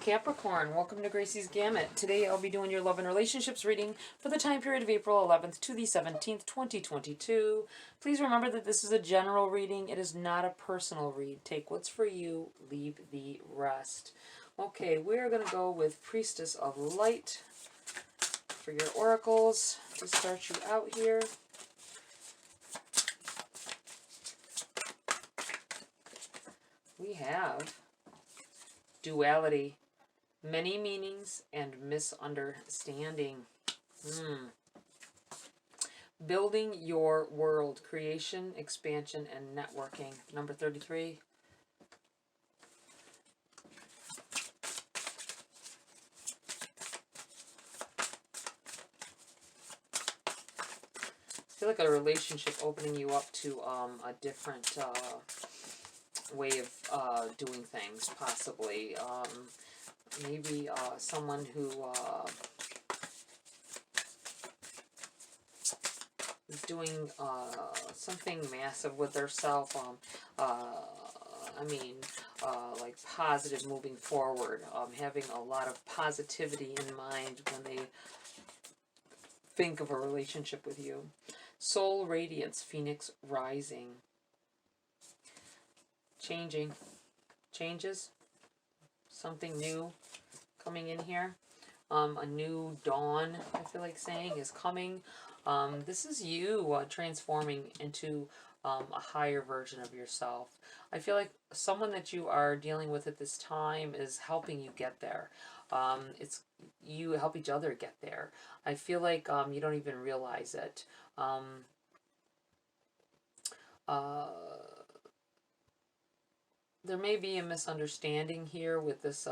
Capricorn, welcome to Gracie's Gamut. Today I'll be doing your love and relationships reading for the time period of April 11th to the 17th, 2022. Please remember that this is a general reading. It is not a personal read. Take what's for you, leave the rest. Okay, we're going to go with Priestess of Light for your oracles to start you out here. We have duality. Many meanings and misunderstanding. Building your world. Creation, expansion, and networking. Number 33. I feel like a relationship opening you up to a different way of doing things, possibly. Maybe someone who is doing something massive with their self. Like positive moving forward. Having a lot of positivity in mind when they think of a relationship with you. Soul radiance, phoenix rising. Changing. Changes. Something new coming in here. A new dawn, I feel like saying, is coming. This is you transforming into a higher version of yourself. I feel like someone that you are dealing with at this time is helping you get there. It's you help each other get there. I feel like you don't even realize it. There may be a misunderstanding here with this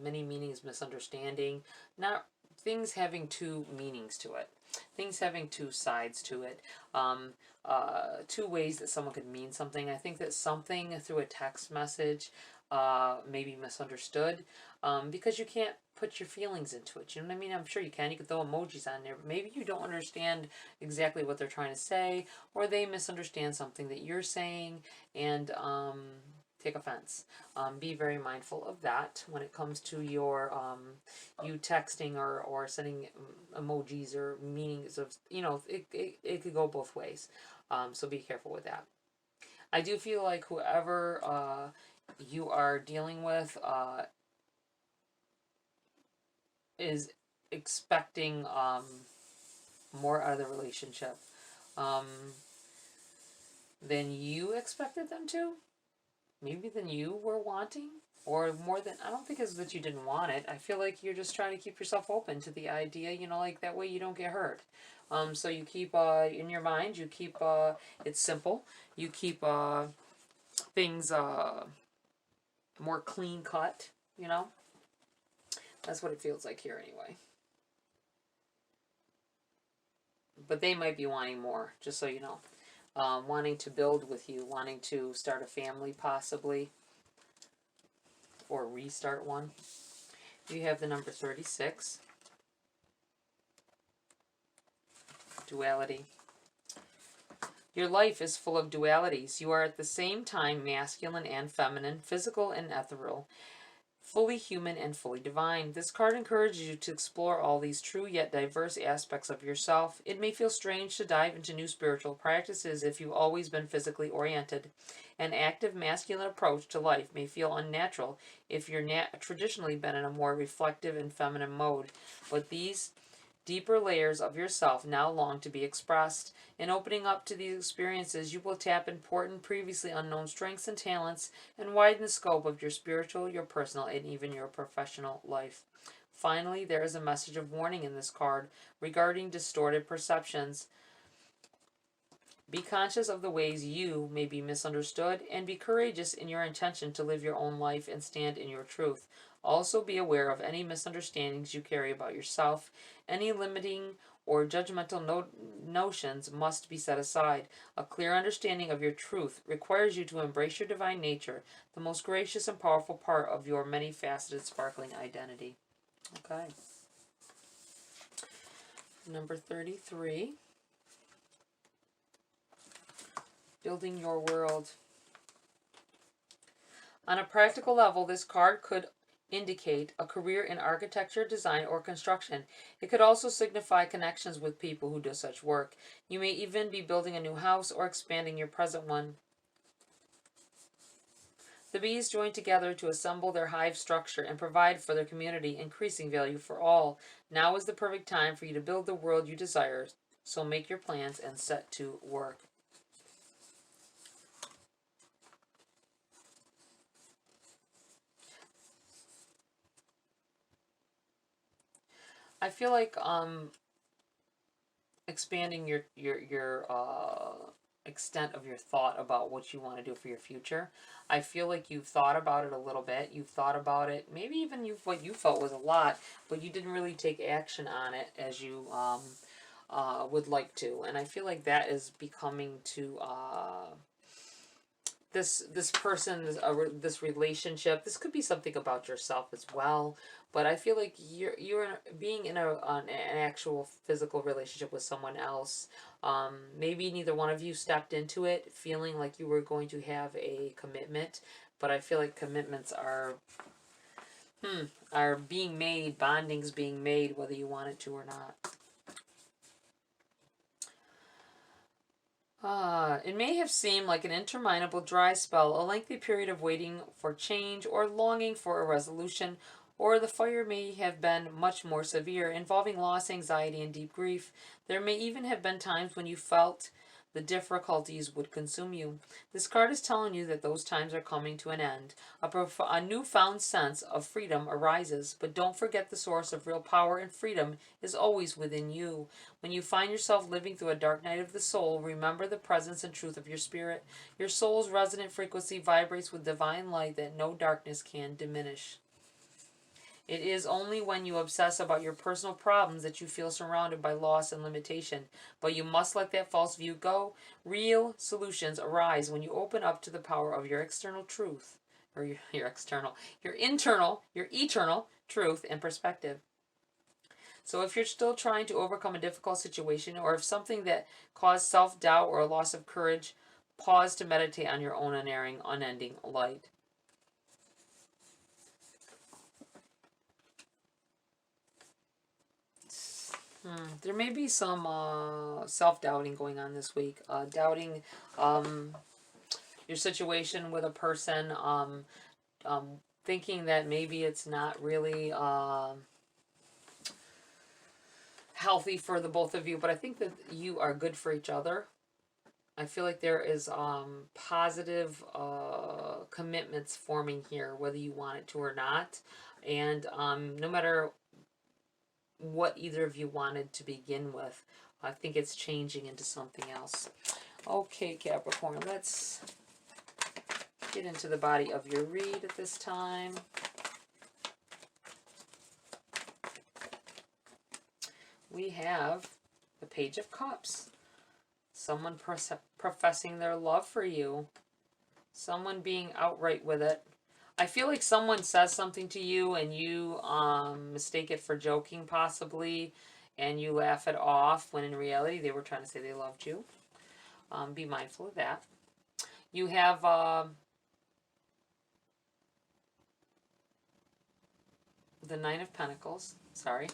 many meanings misunderstanding. Not things having two meanings to it. Things having two sides to it. Two ways that someone could mean something. I think that something through a text message may be misunderstood because you can't put your feelings into it. You know what I mean? I'm sure you can. You can throw emojis on there, but maybe you don't understand exactly what they're trying to say, or they misunderstand something that you're saying and take offense. Be very mindful of that when it comes to your you texting or sending emojis or meanings of, it could go both ways. So be careful with that. I do feel like whoever you are dealing with is expecting more out of the relationship than you expected them to. Maybe than you were wanting, or more than, I don't think it's that you didn't want it. I feel like you're just trying to keep yourself open to the idea, like that way you don't get hurt. So you keep, in your mind, you keep, it's simple. You keep things more clean cut, That's what it feels like here anyway. But they might be wanting more, just so you know. Wanting to build with you, wanting to start a family possibly, or restart one. You have the number 36. Duality. Your life is full of dualities. You are at the same time masculine and feminine, physical and ethereal, fully human and fully divine. This card encourages you to explore all these true yet diverse aspects of yourself. It may feel strange to dive into new spiritual practices if you've always been physically oriented. An active masculine approach to life may feel unnatural if you're traditionally been in a more reflective and feminine mode. But these deeper layers of yourself now long to be expressed. In opening up to these experiences, you will tap important, previously unknown strengths and talents and widen the scope of your spiritual, your personal, and even your professional life. Finally, there is a message of warning in this card regarding distorted perceptions. Be conscious of the ways you may be misunderstood and be courageous in your intention to live your own life and stand in your truth. Also be aware of any misunderstandings you carry about yourself. Any limiting or judgmental notions must be set aside. A clear understanding of your truth requires you to embrace your divine nature, the most gracious and powerful part of your many-faceted, sparkling identity. Okay. Number 33. Building your world. On a practical level, this card could indicate a career in architecture, design, or construction. It could also signify connections with people who do such work. You may even be building a new house or expanding your present one. The bees join together to assemble their hive structure and provide for their community, increasing value for all. Now is the perfect time for you to build the world you desire, so make your plans and set to work. I feel like expanding your extent of your thought about what you want to do for your future. I feel like you've thought about it a little bit. You've thought about it, maybe even what you felt was a lot, but you didn't really take action on it as you would like to. And I feel like that is becoming to this person, this relationship. This could be something about yourself as well, but I feel like you're being in an actual physical relationship with someone else. Maybe neither one of you stepped into it feeling like you were going to have a commitment, but I feel like commitments are being made, bonding's being made, whether you want it to or not. It may have seemed like an interminable dry spell, a lengthy period of waiting for change or longing for a resolution, or the fire may have been much more severe, involving loss, anxiety, and deep grief. There may even have been times when you felt the difficulties would consume you. This card is telling you that those times are coming to an end. A newfound sense of freedom arises, but don't forget the source of real power and freedom is always within you. When you find yourself living through a dark night of the soul, remember the presence and truth of your spirit. Your soul's resonant frequency vibrates with divine light that no darkness can diminish. It is only when you obsess about your personal problems that you feel surrounded by loss and limitation. But you must let that false view go. Real solutions arise when you open up to the power of your external truth. Or your internal, your eternal truth and perspective. So if you're still trying to overcome a difficult situation, or if something that caused self-doubt or a loss of courage, pause to meditate on your own unerring, unending light. There may be some self-doubting going on this week. Doubting your situation with a person. Thinking that maybe it's not really healthy for the both of you. But I think that you are good for each other. I feel like there is positive commitments forming here, whether you want it to or not. And no matter what either of you wanted to begin with, I think it's changing into something else. Okay, Capricorn, let's get into the body of your read at this time. We have the Page of Cups. Someone professing their love for you. Someone being outright with it. I feel like someone says something to you and you mistake it for joking possibly, and you laugh it off when in reality they were trying to say they loved you. Be mindful of that. You have the Nine of Pentacles. Sorry.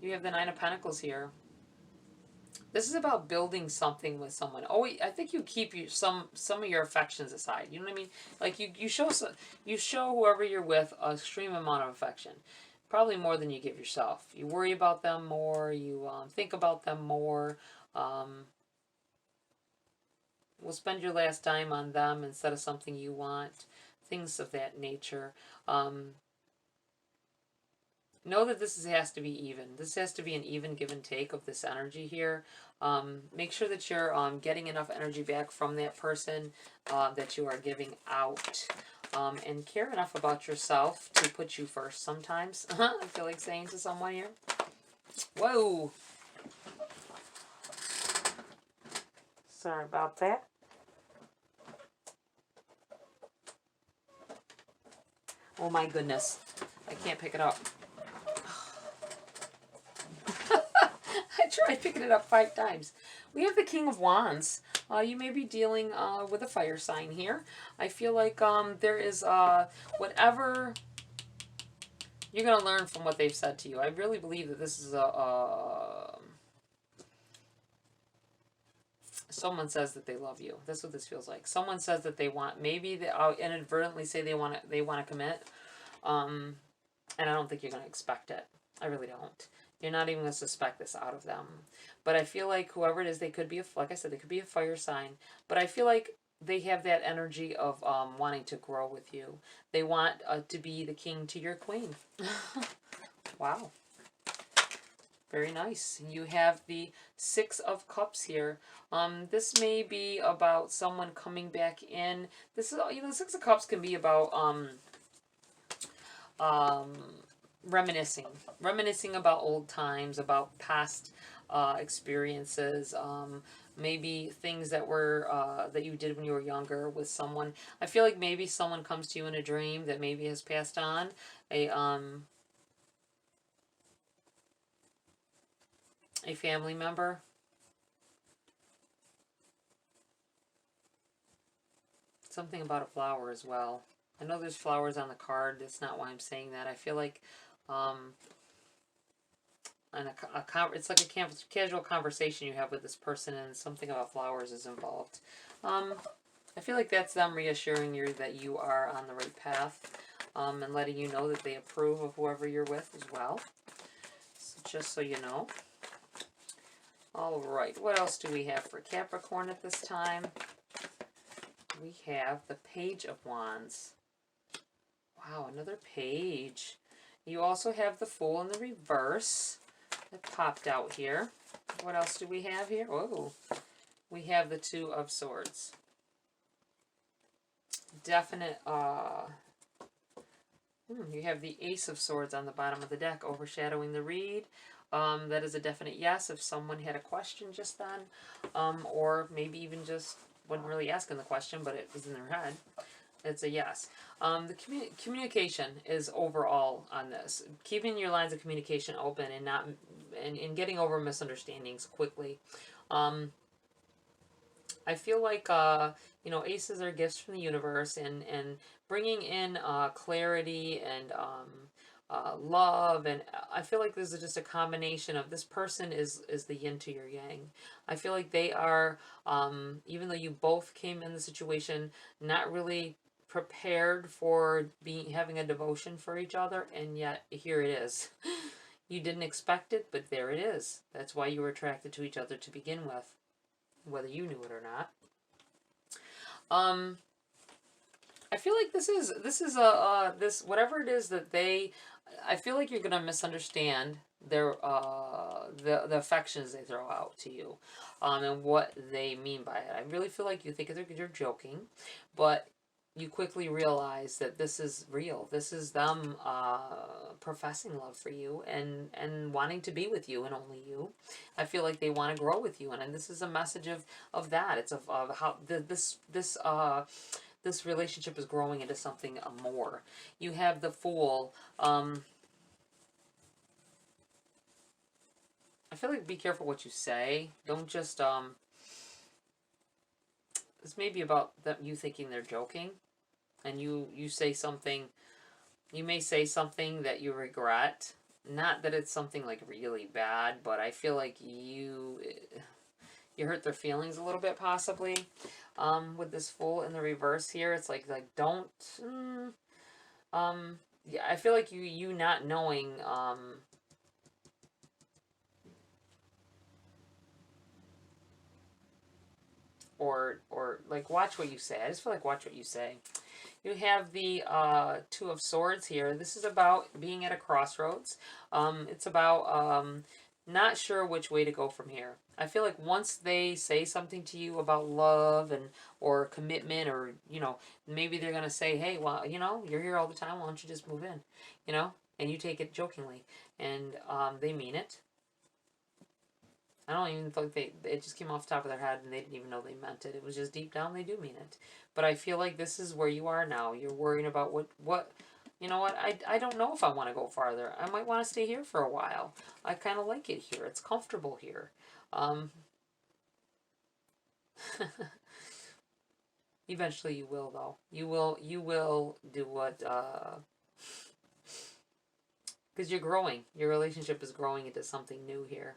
You have the Nine of Pentacles here. This is about building something with someone. Oh, I think you keep some of your affections aside. You know what I mean? Like you show whoever you're with an extreme amount of affection, probably more than you give yourself. You worry about them more. You think about them more. Will spend your last dime on them instead of something you want. Things of that nature. Know that this has to be even. This has to be an even give and take of this energy here. Make sure that you're getting enough energy back from that person that you are giving out. And care enough about yourself to put you first sometimes. I feel like saying to someone here. Whoa. Sorry about that. Oh my goodness. I can't pick it up. I tried picking it up 5 times. We have the King of Wands. You may be dealing with a fire sign here. I feel like there is whatever You're going to learn from what they've said to you. I really believe that this is someone says that they love you. That's what this feels like. Someone says that they want, maybe they inadvertently say they want to commit. And I don't think you're going to expect it. I really don't. You're not even going to suspect this out of them. But I feel like whoever it is, they could be, like I said, they could be a fire sign. But I feel like they have that energy of wanting to grow with you. They want to be the king to your queen. Wow. Very nice. You have the Six of Cups here. This may be about someone coming back in. This is, you know, the Six of Cups can be about reminiscing about old times, about past experiences, maybe things that were that you did when you were younger with someone. I feel like maybe someone comes to you in a dream that maybe has passed on. A family member. Something about a flower as well. I know there's flowers on the card. That's not why I'm saying that. I feel like it's like a casual conversation you have with this person, and something about flowers is involved. I feel like that's them reassuring you that you are on the right path, and letting you know that they approve of whoever you're with as well. So just so you know. All right, what else do we have for Capricorn at this time? We have the Page of Wands. Wow, another page. You also have the Fool in the reverse that popped out here. What else do we have here? Oh, we have the Two of Swords. Definite, you have the Ace of Swords on the bottom of the deck overshadowing the read. That is a definite yes if someone had a question just then, or maybe even just wasn't really asking the question, but it was in their head. It's a yes. The communication is overall on this. Keeping your lines of communication open and not and getting over misunderstandings quickly. I feel like you know, aces are gifts from the universe, and bringing in clarity and love, and I feel like this is just a combination of this person is the yin to your yang. I feel like they are, even though you both came in the situation not really prepared for having a devotion for each other, and yet here it is. You didn't expect it, but there it is. That's why you were attracted to each other to begin with, whether you knew it or not. I feel like this is this whatever it is that they. I feel like you're gonna misunderstand their the affections they throw out to you, and what they mean by it. I really feel like you think they're joking, but you quickly realize that this is real. This is them professing love for you and wanting to be with you and only you. I feel like they want to grow with you, and this is a message of that. It's of how this relationship is growing into something more. You have the Fool. I feel like be careful what you say. Don't just this may be about you thinking they're joking, and you say something. You may say something that you regret. Not that it's something like really bad, but I feel like you hurt their feelings a little bit possibly. With this Fool in the reverse here, it's like don't. Yeah, I feel like you not knowing. Or like watch what you say. I just feel like watch what you say. You have the Two of Swords here. This is about being at a crossroads. It's about not sure which way to go from here. I feel like once they say something to you about love and or commitment, or you know, maybe they're gonna say, hey, well, you know, you're here all the time, why don't you just move in, you know, and you take it jokingly, and they mean it. I don't even think it just came off the top of their head and they didn't even know they meant it. It was just deep down they do mean it. But I feel like this is where you are now. You're worrying about what you know what, I don't know if I want to go farther. I might want to stay here for a while. I kind of like it here. It's comfortable here. Eventually you will, though. You will do what Because you're growing. Your relationship is growing into something new here.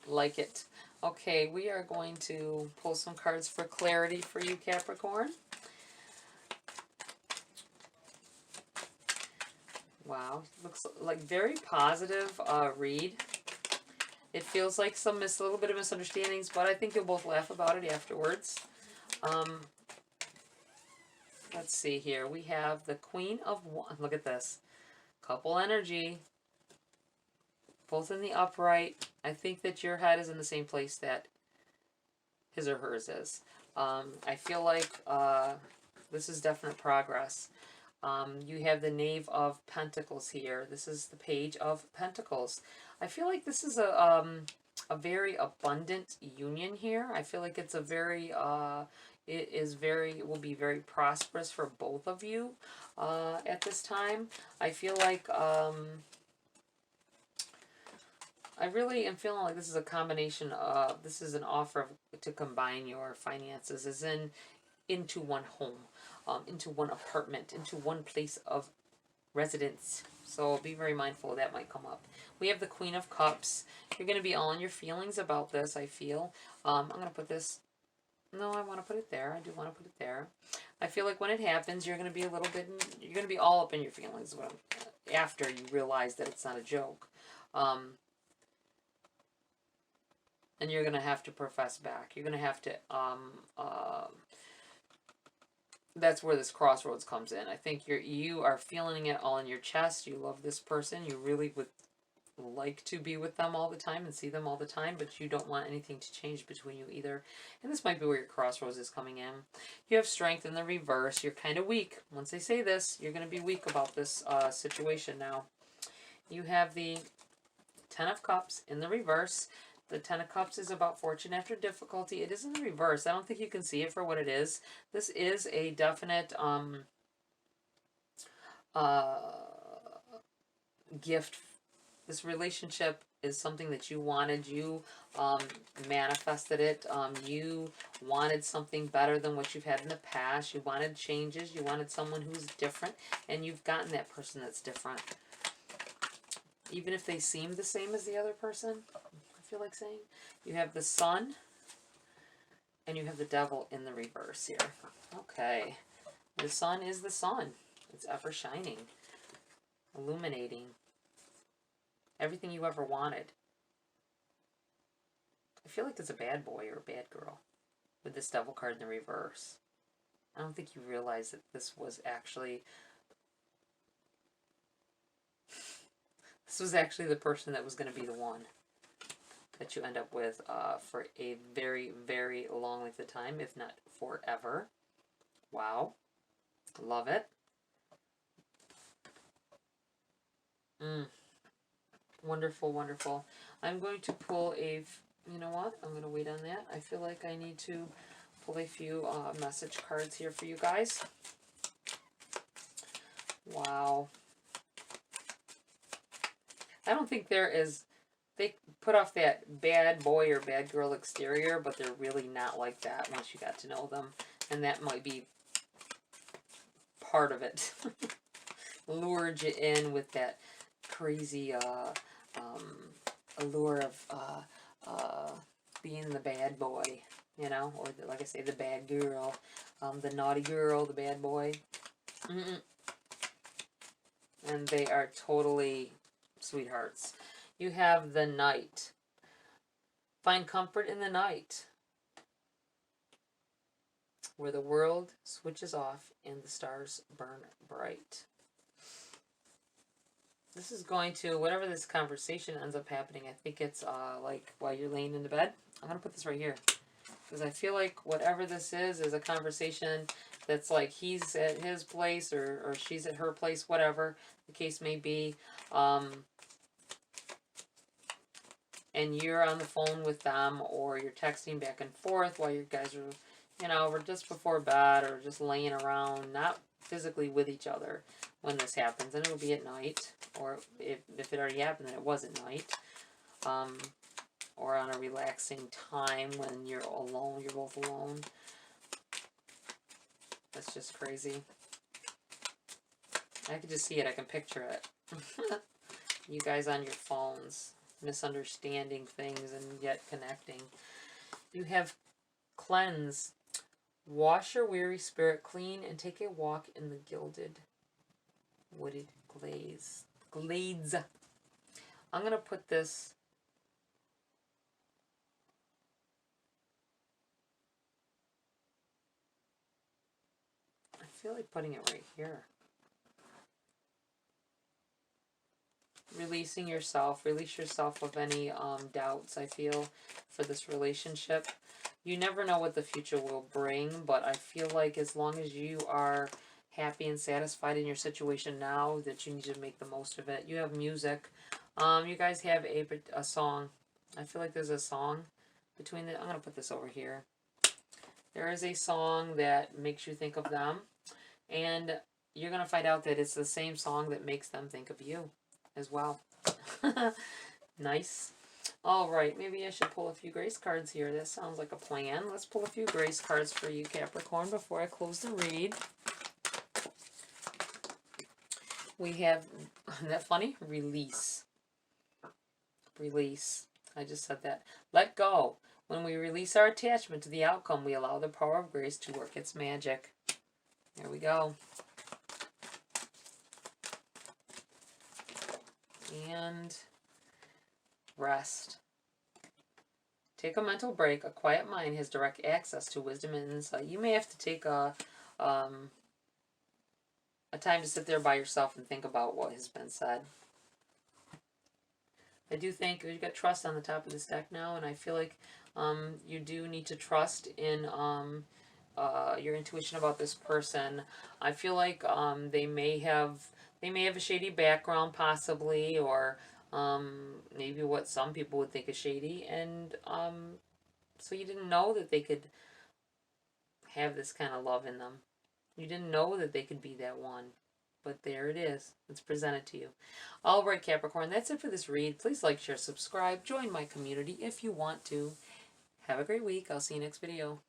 Like it. Okay, we are going to pull some cards for clarity for you, Capricorn. Wow, looks like very positive read. It feels like a little bit of misunderstandings, but I think you'll both laugh about it afterwards. Let's see here. We have the Queen of Wands. Look at this. Couple energy. Both in the upright. I think that your head is in the same place that his or hers is. I feel like this is definite progress. You have the Knave of Pentacles here. This is the Page of Pentacles. I feel like this is a very abundant union here. I feel like it's a very, it will be very prosperous for both of you at this time. I feel like, I really am feeling like this is a combination of, this is an offer to combine your finances into one home, into one apartment, into one place of residence. So be very mindful that might come up. We have the Queen of Cups. You're going to be all in your feelings about this, I feel. I'm going to put this, no, I want to put it there. I do want to put it there. I feel like when it happens, you're going to be a little bit, you're going to be all up in your feelings after you realize that it's not a joke. And you're going to have to profess back. You're going to have to, that's where this crossroads comes in. I think you are feeling it all in your chest. You love this person. You really would like to be with them all the time and see them all the time, but you don't want anything to change between you either. And this might be where your crossroads is coming in. You have Strength in the reverse. You're kind of weak. Once they say this, you're going to be weak about this situation now. You have the Ten of Cups in the reverse. The Ten of Cups is about fortune after difficulty. It is in the reverse. I don't think you can see it for what it is. This is a definite gift. This relationship is something that you wanted. You manifested it. You wanted something better than what you've had in the past. You wanted changes. You wanted someone who's different. And you've gotten that person that's different. Even if they seem the same as the other person, I feel like saying. You have the Sun. And you have the Devil in the reverse here. Okay. The sun is the sun. It's ever shining. Illuminating. Everything you ever wanted. I feel like it's a bad boy or a bad girl with this Devil card in the reverse. I don't think you realize that this was actually the person that was going to be the one that you end up with for a very, very long length of time, if not forever. Wow. Love it. Wonderful, wonderful. I'm going to pull you know what? I'm going to wait on that. I feel like I need to pull a few message cards here for you guys. Wow. I don't think there is... They put off that bad boy or bad girl exterior, but they're really not like that once you got to know them. And that might be part of it. Lured you in with that crazy allure of being the bad boy, you know, or like I say, the bad girl, the naughty girl, the bad boy. And they are totally sweethearts. You have the Knight. Find comfort in the night, where the world switches off and the stars burn bright. This is going to, whatever this conversation ends up happening, I think it's like while you're laying in the bed. I'm going to put this right here. Because I feel like whatever this is a conversation that's like he's at his place or she's at her place, whatever the case may be. And you're on the phone with them or you're texting back and forth while you guys are, you know, we're just before bed or just laying around, not physically with each other when this happens. And it'll be at night, or if it already happened, then it was at night. Or on a relaxing time when you're alone, you're both alone. That's just crazy. I can just see it. I can picture it. You guys on your phones, misunderstanding things and yet connecting. You have cleanse. Wash your weary spirit clean and take a walk in the gilded, wooded glades. I'm going to put this... I feel like putting it right here. Releasing yourself. Release yourself of any doubts, I feel, for this relationship. You never know what the future will bring, but I feel like as long as you are happy and satisfied in your situation now, that you need to make the most of it. You have music. You guys have a song. I feel like there's a song between the... I'm going to put this over here. There is a song that makes you think of them. And you're going to find out that it's the same song that makes them think of you as well. Nice. All right, maybe I should pull a few grace cards here. That sounds like a plan. Let's pull a few grace cards for you, Capricorn, before I close the read. We have, isn't that funny? Release. Release. I just said that. Let go. When we release our attachment to the outcome, we allow the power of grace to work its magic. There we go. And rest. Take a mental break. A quiet mind has direct access to wisdom and insight. You may have to take a time to sit there by yourself and think about what has been said. I do think you've got trust on the top of this deck now, and I feel like you do need to trust in your intuition about this person. I feel like they may have a shady background, possibly, or maybe what some people would think is shady, and so you didn't know that they could have this kind of love in them. You didn't know that they could be that one, but there it is. It's presented to you. All right, Capricorn, that's it for this read. Please like, share, subscribe, join my community if you want to. Have a great week. I'll see you next video.